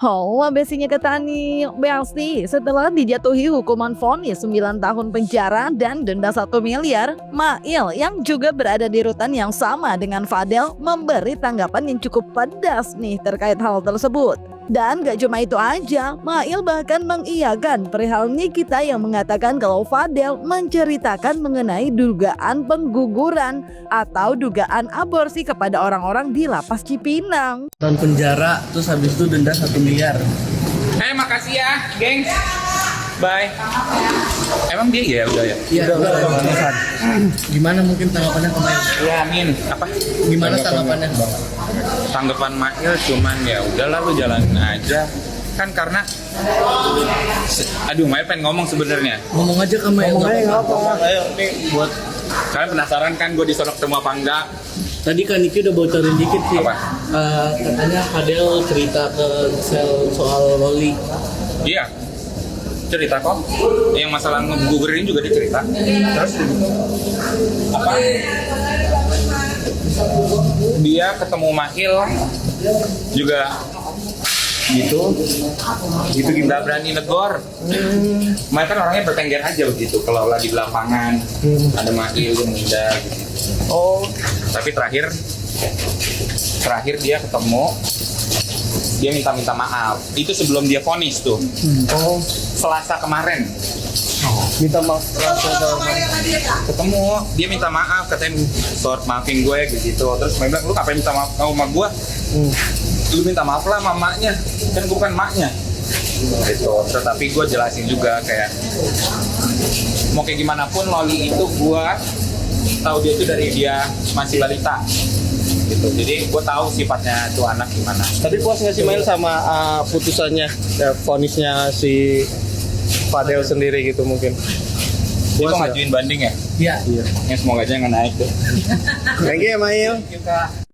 Oh, besinya Ketani Belsi setelah dijatuhi hukuman vonis 9 tahun penjara dan denda 1 miliar, Mail yang juga berada di rutan yang sama dengan Fadel memberi tanggapan yang cukup pedas nih terkait hal tersebut. Dan gak cuma itu aja, Mail bahkan mengiyakan perihal Nikita yang mengatakan kalau Fadel menceritakan mengenai dugaan pengguguran atau dugaan aborsi kepada orang-orang di lapas Cipinang. Tahun penjara, terus habis itu denda 1 miliar. Makasih ya, geng. Bye. Emang dia ya udah ya? Iya, udah. Gimana mungkin tanggapannya kemarin? Ya, Min. Apa? Gimana tanggapannya? Tanggapan Mail cuman ya udahlah lu jalanin aja. Kan karena aduh, Mail pengen ngomong sebenarnya. Ngomong aja ke Mail. Ayo, nih buat kalian penasaran kan gue di sono ketemu apa enggak? Tadi kan Niki udah bocorin dikit sih. Apa? Katanya Fadel cerita ke sel soal Loli. Iya. Cerita kok. Yang masalah ngegugurin juga dicerita. Terus apa? Dia ketemu Mail juga gitu nggak berani negor. Mail kan orangnya bertengger aja begitu kalau lagi di lapangan ada Mail dia menghindar gitu. Oh, tapi terakhir dia ketemu, dia minta maaf. Itu sebelum dia vonis tuh. Oh, Selasa kemarin. Minta maaf ketemu, dia minta maaf, katanya maafin gue gitu. Terus dia bilang, lu ngapain minta maaf sama gue? Lu minta maaf lah sama maknya, kan gue bukan maknya gitu. Tetapi gue jelasin juga kayak mau kayak gimana pun Loli itu gue tahu dia itu dari dia masih balita gitu. Jadi gue tahu sifatnya tuh anak gimana. Tapi puas nggak sih Mail sama putusannya, vonisnya si Fadel sendiri gitu mungkin? Dia mau ngajuin banding ya? Iya. Yang semoga aja nggak naik tuh. Thank you ya Mail.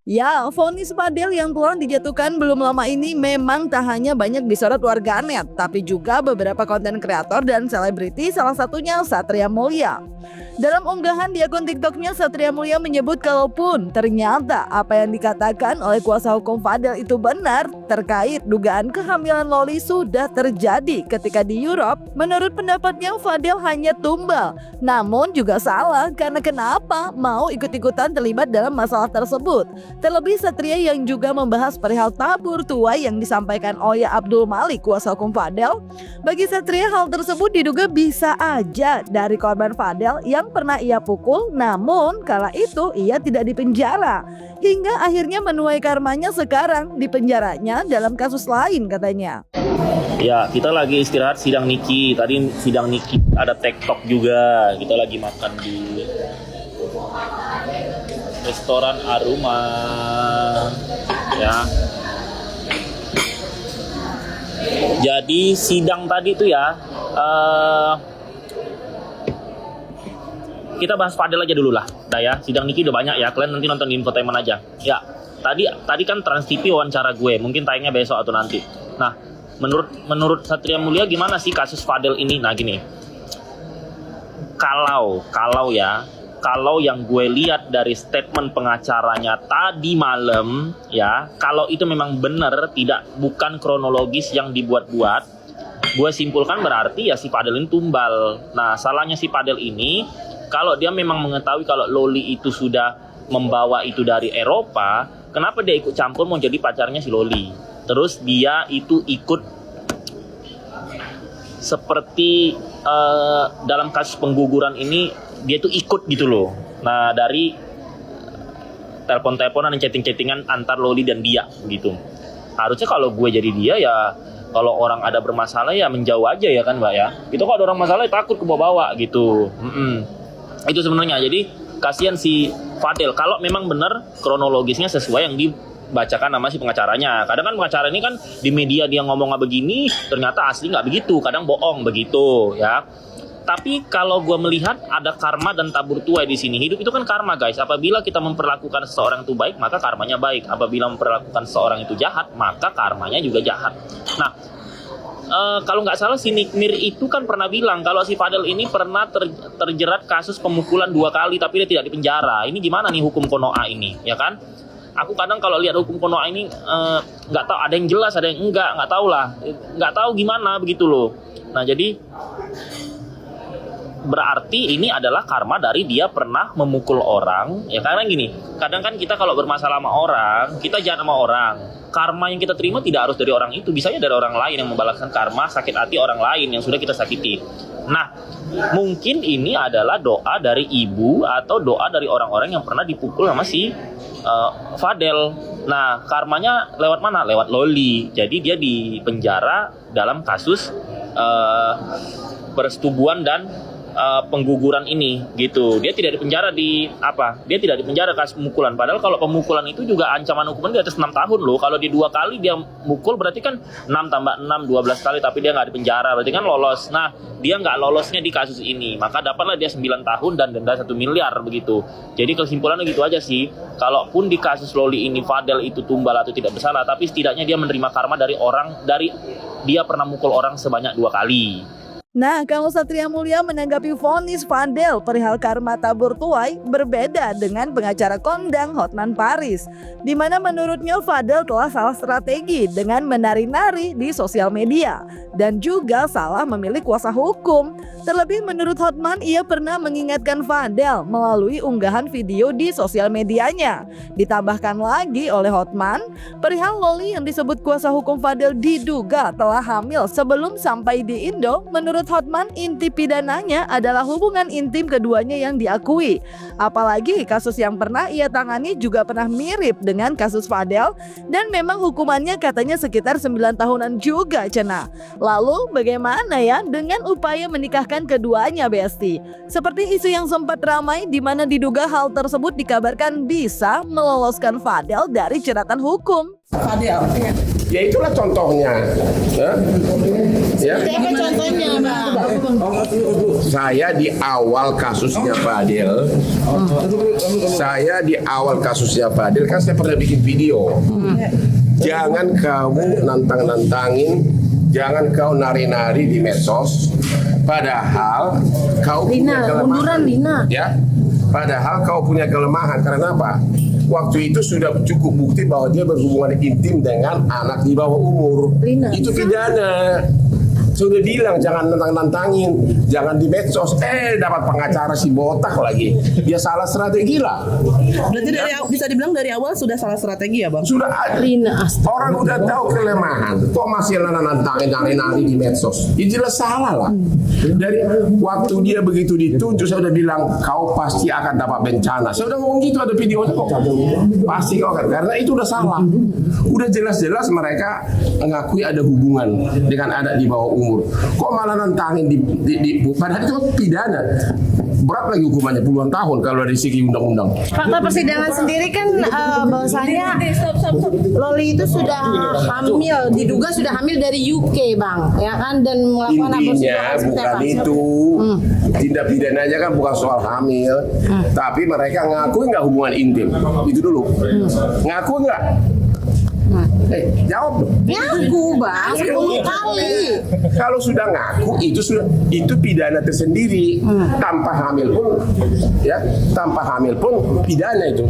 Ya, vonis Fadel yang telah dijatuhkan belum lama ini memang tak hanya banyak disorot warganet, tapi juga beberapa konten kreator dan selebriti, salah satunya Satria Mulia. Dalam unggahan di akun TikToknya, Satria Mulia menyebut kalaupun ternyata apa yang dikatakan oleh kuasa hukum Fadel itu benar terkait dugaan kehamilan Loli sudah terjadi ketika di Europe, menurut pendapatnya Fadel hanya tumbal. Namun juga salah karena kenapa mau ikut-ikutan terlibat dalam masalah tersebut. Terlebih Satria yang juga membahas perihal tabur tuai yang disampaikan Oya Abdul Malik, kuasa hukum Fadel. Bagi Satria hal tersebut diduga bisa aja dari korban Fadel yang pernah ia pukul, namun kala itu ia tidak dipenjara. Hingga akhirnya menuai karmanya sekarang di penjaranya dalam kasus lain katanya. Ya, kita lagi istirahat sidang Niki. Tadi sidang Niki ada TikTok juga. Kita lagi makan di restoran Aruma. Ya. Jadi sidang tadi itu ya, kita bahas Fadel aja dulu lah. Dah ya, sidang Niki udah banyak ya. Kalian nanti nonton di infotainment aja. Ya, tadi kan Trans TV wawancara gue. Mungkin tayangnya besok atau nanti. Nah, menurut Satria Mulia gimana sih kasus Fadel ini? Nah gini, kalau yang gue lihat dari statement pengacaranya tadi malam ya, kalau itu memang benar bukan kronologis yang dibuat-buat, gue simpulkan berarti ya si Fadel ini tumbal. Nah salahnya si Fadel ini, kalau dia memang mengetahui kalau Loli itu sudah membawa itu dari Eropa, kenapa dia ikut campur mau jadi pacarnya si Loli? Terus dia itu ikut seperti dalam kasus pengguguran ini, dia tuh ikut gitu loh. Nah dari telepon-teleponan dan chatting-chattingan antar Loli dan dia gitu. Harusnya kalau gue jadi dia ya, kalau orang ada bermasalah ya menjauh aja ya kan Mbak ya. Itu kalau ada orang masalah ya takut ke bawa-bawa gitu. Itu sebenarnya. Jadi kasihan si Fadel kalau memang benar kronologisnya sesuai yang dibacakan nama si pengacaranya. Kadang kan pengacara ini kan di media dia ngomong begini, ternyata asli nggak begitu, kadang bohong begitu ya. Tapi kalau gue melihat ada karma dan tabur tuai di sini. Hidup itu kan karma guys. Apabila kita memperlakukan seseorang itu baik, maka karmanya baik. Apabila memperlakukan seseorang itu jahat, maka karmanya juga jahat. Nah, kalau nggak salah si Nikmir itu kan pernah bilang kalau si Fadel ini pernah terjerat kasus pemukulan 2 kali, tapi dia tidak dipenjara. Ini gimana nih hukum Konoha ini, ya kan? aku kadang kalau lihat hukum konoha ini nggak tahu, ada yang jelas, ada yang nggak tahu lah, nggak tahu gimana begitu loh. Nah jadi berarti ini adalah karma dari dia pernah memukul orang, ya karena gini, kadang kan kita kalau bermasalah sama orang, kita jahat sama orang, karma yang kita terima tidak harus dari orang itu, bisanya dari orang lain yang membalaskan karma sakit hati orang lain yang sudah kita sakiti. Nah, mungkin ini adalah doa dari ibu atau doa dari orang-orang yang pernah dipukul sama si Fadel. Nah, karmanya lewat mana? Lewat Loli. Jadi dia di penjara dalam kasus persetubuhan dan pengguguran ini gitu. Dia tidak dipenjara dia tidak dipenjara kasus pemukulan. Padahal kalau pemukulan itu juga ancaman hukuman di atas 6 tahun loh. Kalau di 2 kali dia mukul berarti kan 6 tambah 6 12 kali, tapi dia nggak dipenjara, berarti kan lolos. Nah, dia nggak lolosnya di kasus ini, maka dapatlah dia 9 tahun dan denda 1 miliar begitu. Jadi kesimpulannya gitu aja sih. Kalaupun di kasus Loli ini Fadel itu tumbal atau tidak bersalah, tapi setidaknya dia menerima karma dari dia pernah mukul orang sebanyak 2 kali. Nah, kalau Satria Mulia menanggapi vonis Fadel perihal karma tabur tuai berbeda dengan pengacara kondang Hotman Paris, di mana menurutnya Fadel telah salah strategi dengan menari-nari di sosial media dan juga salah memilih kuasa hukum. Terlebih menurut Hotman, ia pernah mengingatkan Fadel melalui unggahan video di sosial medianya. Ditambahkan lagi oleh Hotman, perihal Loli yang disebut kuasa hukum Fadel diduga telah hamil sebelum sampai di Indo. Menurut Hotman, inti pidananya adalah hubungan intim keduanya yang diakui. Apalagi kasus yang pernah ia tangani juga pernah mirip dengan kasus Fadel dan memang hukumannya katanya sekitar 9 tahunan juga cenah. Lalu bagaimana ya dengan upaya menikahkan keduanya, Besti? Seperti isu yang sempat ramai di mana diduga hal tersebut dikabarkan bisa meloloskan Fadel dari jeratan hukum. Fadel, ya itulah contohnya. Ya. Apa contohnya, Bang? Saya di awal kasusnya Fadel, kan saya pernah bikin video. Jangan kamu nantang-nantangin, jangan kau nari-nari di medsos, padahal kau punya kelemahan. Ya, padahal kau punya kelemahan. Karena apa? Waktu itu sudah cukup bukti bahwa dia berhubungan intim dengan anak di bawah umur. Itu pidana. Sudah bilang jangan nantang-nantangin, jangan di medsos. Dapat pengacara si botak lagi. Dia salah strategi lah. Berarti bisa dibilang dari awal sudah salah strategi ya, Bang? Sudah orang udah tahu kelemahan, kok masih nantangin nari-nari di medsos. Itu jelas salah lah. Dari waktu dia begitu ditunjuk, saya udah bilang kau pasti akan dapat bencana. Saya udah ngomong gitu, ada videonya kok. Pasti kau kan, karena itu udah salah. Udah jelas-jelas mereka mengakui ada hubungan dengan anak di bawah umur. Kok malah nantangin padahal itu pidana. Berat lagi hukumannya puluhan tahun kalau dari segi undang-undang. Fakta persidangan sendiri kan bahwasanya Loli itu sudah hamil, diduga sudah hamil dari UK, Bang, ya kan, dan melakukan aborsi. Intinya bukan itu. Tindak pidananya kan bukan soal hamil, tapi mereka ngakui nggak hubungan intim. Itu dulu. Ngaku nggak? Jawab dong. Ngaku, Bang, 10 kali. Kalau sudah ngaku itu pidana tersendiri. Tanpa hamil pun pidana itu.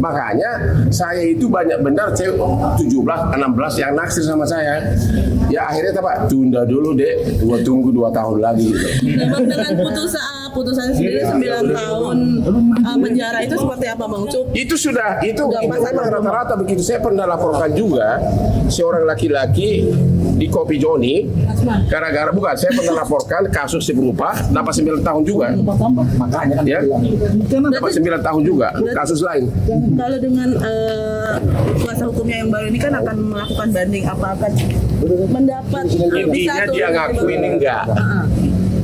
Makanya saya itu banyak benar cewek 17, 16 yang naksir sama saya. Ya akhirnya apa? Tunda dulu deh, tunggu 2 tahun lagi gitu. Dengan putusan sendiri 9 tahun penjara itu seperti apa, Bang Cuk? Itu memang rata-rata begitu. Saya pernah laporkan juga seorang laki-laki di Kopi Joni saya pernah laporkan kasus serupa dapat 9 tahun juga. Makanya ya, dapat 9 tahun juga kasus lain. Kalau dengan kuasa hukumnya yang baru ini kan akan melakukan banding, apa akan mendapat intinya dia ngakuin enggak.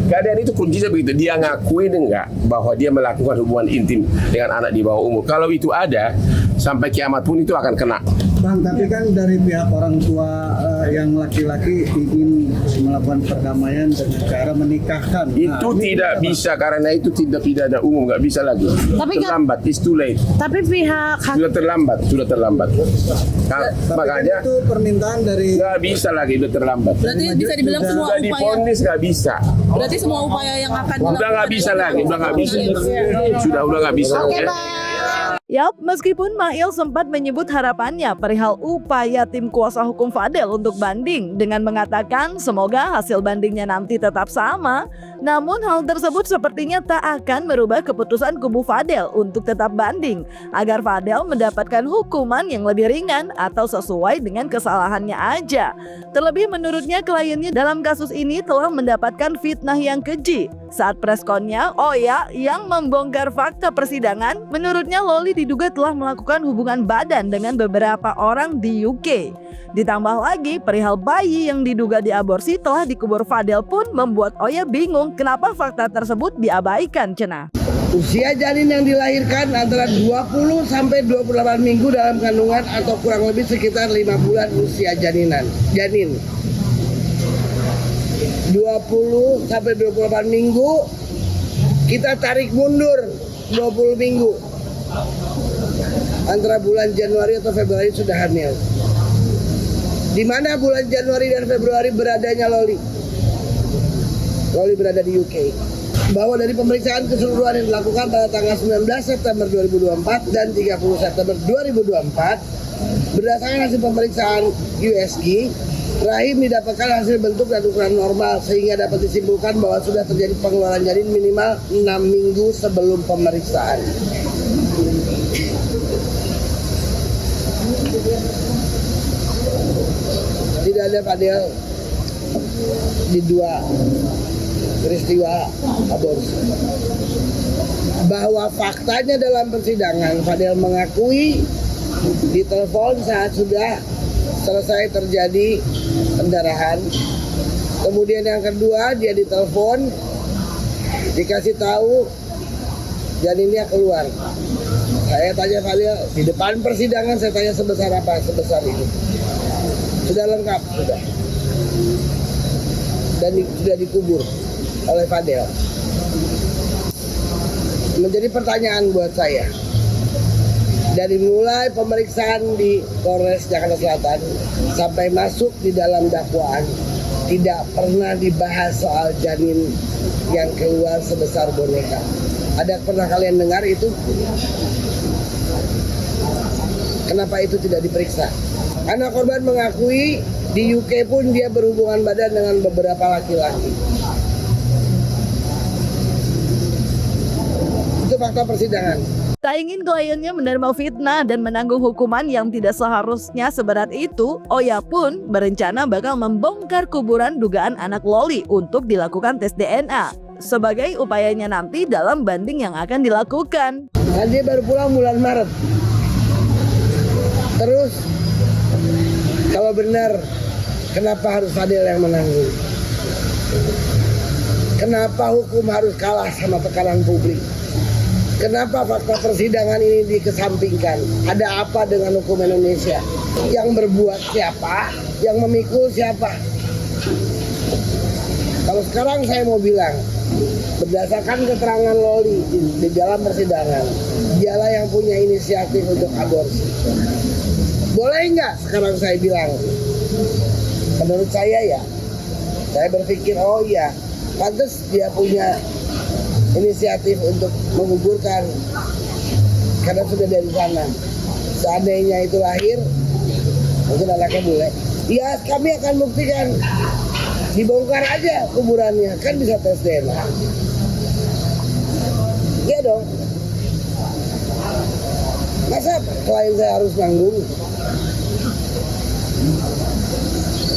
Keadaan itu kuncinya begitu, dia ngakuin enggak bahwa dia melakukan hubungan intim dengan anak di bawah umur. Kalau itu ada, sampai kiamat pun itu akan kena. Bang, tapi kan dari pihak orang tua yang laki-laki ingin melakukan perdamaian dan cara menikahkan. Itu tidak bisa, karena itu tidak pidana umum, nggak bisa lagi. Tapi terlambat, it's too late. Tapi pihak Sudah terlambat. Makanya itu permintaan dari nggak bisa lagi, udah terlambat. berarti bisa dibilang semua Sudah upaya, divonis nggak bisa. berarti semua upaya yang akan Udah nggak bisa lagi, udah nggak bisa. Sudah nggak bisa. Oke, ya. Bang. Yap, meskipun Mail sempat menyebut harapannya perihal upaya tim kuasa hukum Fadel untuk banding dengan mengatakan semoga hasil bandingnya nanti tetap sama, namun hal tersebut sepertinya tak akan merubah keputusan kubu Fadel untuk tetap banding agar Fadel mendapatkan hukuman yang lebih ringan atau sesuai dengan kesalahannya aja. Terlebih menurutnya kliennya dalam kasus ini telah mendapatkan fitnah yang keji. Saat preskonnya, yang membongkar fakta persidangan, menurutnya Loli diduga telah melakukan hubungan badan dengan beberapa orang di UK. Ditambah lagi, perihal bayi yang diduga diaborsi telah dikubur Fadel pun membuat Oya bingung kenapa fakta tersebut diabaikan, cenah. Usia janin yang dilahirkan antara 20 sampai 28 minggu dalam kandungan atau kurang lebih sekitar 5 bulan usia janin. 20 sampai 28 minggu, kita tarik mundur 20 minggu. Antara bulan Januari atau Februari sudah hamil. Di mana bulan Januari dan Februari beradanya Loli? Loli berada di UK. Bahwa dari pemeriksaan keseluruhan yang dilakukan pada tanggal 19 September 2024 dan 30 September 2024, berdasarkan hasil pemeriksaan USG, rahim didapatkan hasil bentuk dan ukuran normal sehingga dapat disimpulkan bahwa sudah terjadi pengeluaran janin minimal 6 minggu sebelum pemeriksaan. Tidak ada Fadel di dua peristiwa aborsi. Bahwa faktanya dalam persidangan Fadel mengakui ditelepon saat sudah selesai terjadi pendarahan. Kemudian yang kedua dia ditelepon, dikasih tahu janinnya keluar. Saya tanya Fadel di depan persidangan, saya tanya sebesar apa? Sebesar ini. Sudah lengkap, sudah. Dan sudah dikubur oleh Fadel. Menjadi pertanyaan buat saya. Dari mulai pemeriksaan di Polres Jakarta Selatan sampai masuk di dalam dakwaan, tidak pernah dibahas soal janin yang keluar sebesar boneka. Ada pernah kalian dengar itu? Kenapa itu tidak diperiksa? Anak korban mengakui di UK pun dia berhubungan badan dengan beberapa laki-laki. Itu fakta persidangan. Tak ingin kliennya menerima fitnah dan menanggung hukuman yang tidak seharusnya seberat itu, Oya pun berencana bakal membongkar kuburan dugaan anak Loli untuk dilakukan tes DNA sebagai upayanya nanti dalam banding yang akan dilakukan. Nah, dia baru pulang bulan Maret. Terus kalau benar, kenapa harus Fadel yang menanggung? Kenapa hukum harus kalah sama tekanan publik? Kenapa fakta persidangan ini dikesampingkan? Ada apa dengan hukum Indonesia? Yang berbuat siapa? Yang memikul siapa? Kalau sekarang saya mau bilang, berdasarkan keterangan Loli di dalam persidangan, dialah yang punya inisiatif untuk aborsi. Boleh nggak sekarang saya bilang? Menurut saya ya, saya berpikir oh iya, pantas dia punya inisiatif untuk menggugurkan karena sudah dari sana. Seandainya itu lahir, mungkin anaknya boleh. Ya kami akan buktikan, dibongkar aja kuburannya, kan bisa tes DNA. Iya dong. Masa klien saya harus nanggung?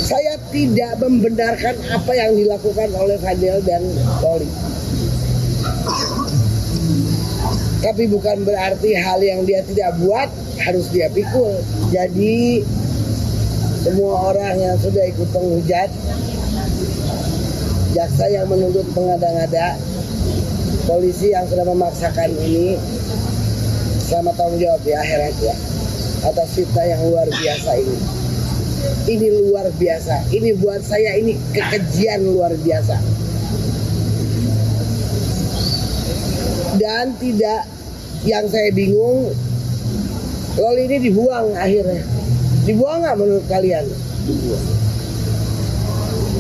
Saya tidak membenarkan apa yang dilakukan oleh Fadel dan Loli. Tapi bukan berarti hal yang dia tidak buat harus dia pikul. Jadi semua orang yang sudah ikut penghujat, jaksa yang menuntut mengada-ngada, polisi yang sudah memaksakan ini, selamat tanggung jawab ya akhirat ya atas fitnah yang luar biasa ini. Ini luar biasa. Ini buat saya ini kekejian luar biasa. Dan tidak, yang saya bingung, Loli ini dibuang akhirnya. Dibuang nggak menurut kalian?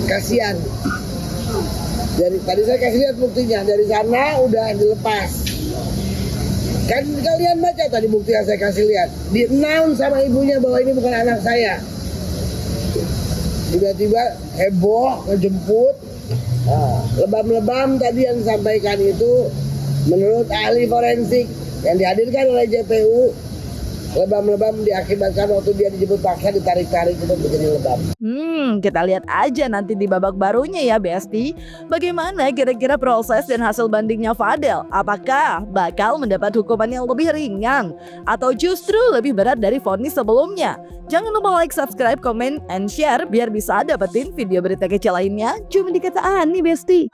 Kasihan. Dari tadi saya kasih lihat buktinya, dari sana udah dilepas. Kan kalian baca tadi bukti yang saya kasih lihat. Di-announce sama ibunya bahwa ini bukan anak saya. Tiba-tiba heboh, ngejemput. Nah, lebam-lebam tadi yang disampaikan itu menurut ahli forensik yang dihadirkan oleh JPU, lebam-lebam diakibatkan waktu dia dijemput paksa ditarik-tarik itu menjadi lebam. Kita lihat aja nanti di babak barunya ya Besti. Bagaimana kira-kira proses dan hasil bandingnya Fadel? Apakah bakal mendapat hukuman yang lebih ringan atau justru lebih berat dari vonis sebelumnya? Jangan lupa like, subscribe, comment, and share biar bisa dapetin video berita kecil lainnya cuma di Kata Ani Besti.